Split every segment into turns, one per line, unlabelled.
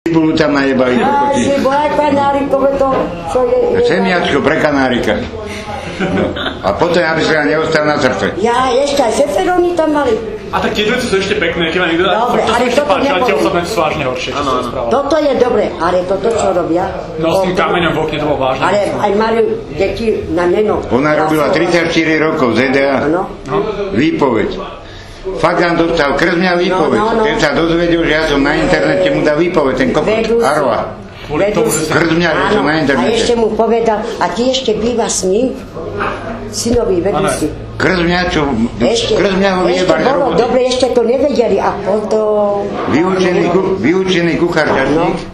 Cibulu tam najebali.
Ja si bol aj kanárikové to, čo je...
Semiačko pre kanárika. No. A potom, aby sa neostal na srdce.
Ja, ešte aj feferóny tam mali.
A tak tie dvojce sú ešte pekné, keď ma niekto dá.
Dobre, ale toto
nepomôže. Tie sú vážne horšie.
Toto je dobre, ale toto, čo robia...
No s tým kameňom v okne to bolo vážne.
Ale aj mali deti na meno.
Ona robila 34 rokov ZDA.
No.
Výpoveď. Fakt nám dostal krzmňa výpoveď. Ten sa dozvedel, že ja som na internete mu dal výpoveď, ten kokot Arva. Krzmňa, že som na internete.
A ešte mu povedal, a ty ešte býva s ním? Synovi, vedúci.
Krzmňa, čo... Krzmňa ho vyjebali na roboty.
Dobre, ešte to nevedeli a potom...
Vyučený kuchár ťažník.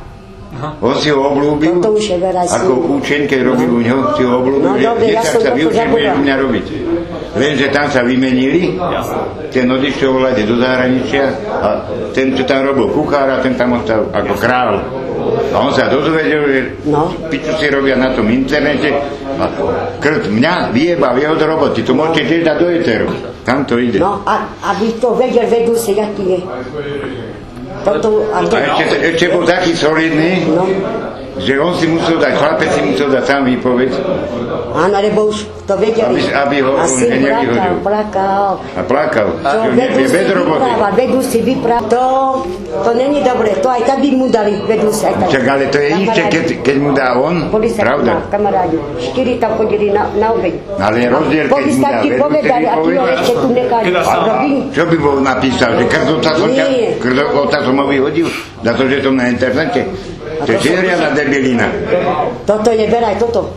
On si ho oblúbil, ako učeň, keď robil u ňoho, si ho oblúbil, že sa vyučil, budeš u mňa robiť. Lenže tam sa vymenili, ten odišiel volať do zahraničia a ten, čo tam robil kuchára, ten tam ostal ako král. A on sa dozvedel, že piču si robia na tom internete a mňa vyjebal jeho do roboty, to môžete tiež dať do éteru. Tam to ide.
No, aby to vedel, vedú si, aký je.
A ešte bol taký solidný, že on si musel dať, chlapec si musel dať sám výpoveď.
Áno, lebo už to vedeli.
Aby ho
on
nevyhodil.
Plakal.
A plakal.
Vedú si vypráv. To není dobre, to aj tak by mu dali, vedú si aj tak.
Čak, ale to je inšie, keď mu dá on, pravda?
Kamarádi, 4 tam chodili na obeď.
Ale je rozdiel, keď mu dá vedú si
výpoveď. A ty ho ešte tu nechali robiť.
Čo by bol napísal, že krdota som ho vyhodil za to, že som na internete? To je žieriana debilina.
Toto je veraj, toto.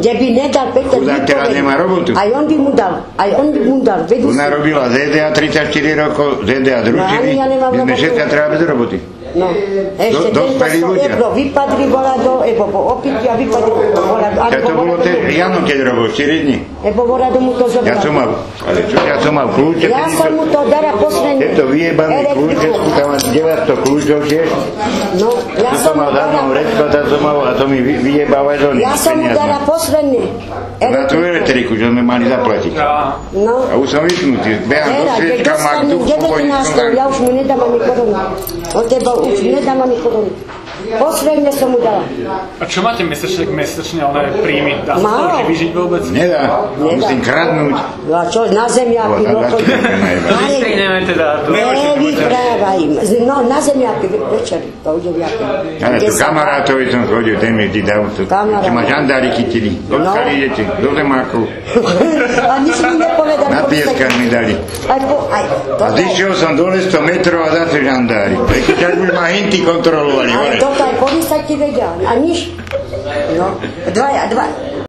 Kde by nedal Peter
výpoveď, nemá robotu.
Aj on by mu dal.
Ona robila ZDA 34 rokov, ZDA zrušili, my sme všetka treba bez roboty.
No, ešte tento Ebro vypadli volado, Ebo po opiti a vypadli volado.
To bolo Jano, keď robil 4 dní.
Ebo volado mu to zobral.
Ja som mal kľúče.
Ja som mu to dara posledný.
Tento vyjebaný kľúče, tam mám 900 kľúčov tiež.
No, ja som
mal zadnou recko, a to mi vyjebáva zo nich.
Ja som mu dara posledný.
Na tú elektriku, čo sme mali zaplatiť.
No.
A už som vypnutý. Behám do sviečka, mám tu
ja už mu nedám ani korunu. Od teba už nedám ani korunu. Posledne som mu dala.
A čo máte mesačne oné príjmy? Dá sa to vyžiť vôbec?
Nedá. Musím kradnúť.
No a čo, na zemiaky? Nevyprávaj. No, na zemiaky večer. To ide viaké.
Ale tu kamarátovi som chodil, ten mi vždy dal. Že ma žandári chytili. Odkiaľ idete? Do zemákov.
A nič mi nepovedal.
Na pieskách mi dali. A zišiel som dole 100 metrov a zase žandári. Tak už ma hinty kontrolovali.
Ale toto aj policajti vedia. A nič. No, dva.